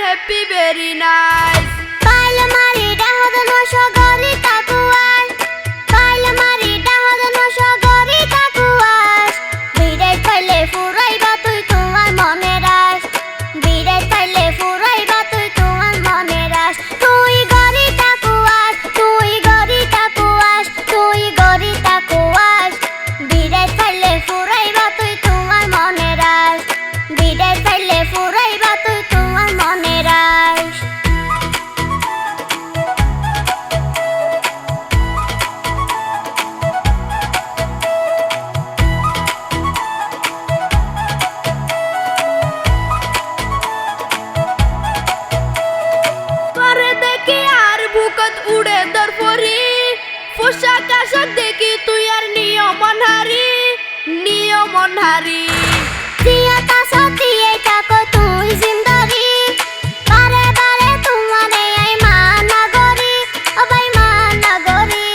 happy very nice. Baila marida hodo no shogori takuas. Baila marida hodo no shogori takuas. Bidai paile furai ba tui tumar mone ras. Bidai paile furai ba tui tumar mone ras. Tui gori takuas, tui gori takuas, tui gori takuas. Bidai paile furai ba tui tumar mone ras. Bidai paile furai ba tui tumar mone ras. উড়ে দরপরি পোশাক আশাক দেখি তুই আর নিয়ম হারি জিয়াতা সতি এটাকো তুই জিন্দারি বারে বারে তোমারে আই মানা গরি ও ভাই মানা গরি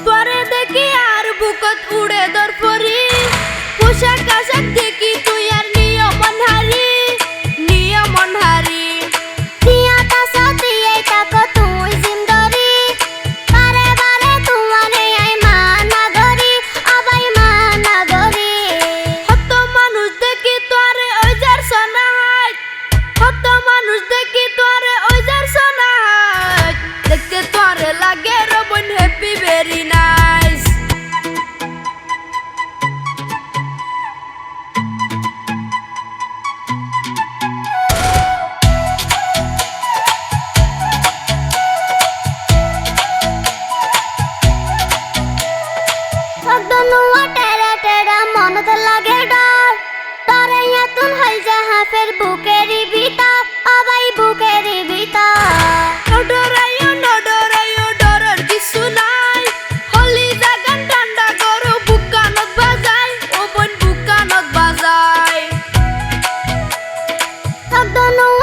পরে দেখি আর বুকত উড়ে দরপরি পোশাক আশাক দেখি তুই আর নিয়ম হারি জিয়াতা সতি এটাকো তুই জিন্দারি বারে বারে তোমারে আই মানা গরি ও ভাই মানা গরি হত মানুষ দেখি তোরে ওই যার সোনাহাই হত মানুষ দেখি তোরে ওই যার সোনাহাই দেখতে তোরে লাগে রবন হ্যাপি ভেরি নাইস সদনুয়া টেরা টেরা মনতে লাগে ডর তরে ইয়াতুন হই যাহা ফের বুকেরি ভিতর ও ভাই বুকেরি ভিতর নডরাইও ডরার কিছু নাই হলি জাগান ঠান্ডা গরু বুকানত বাজায় ও বোন বুকানত বাজায় সদনুয়া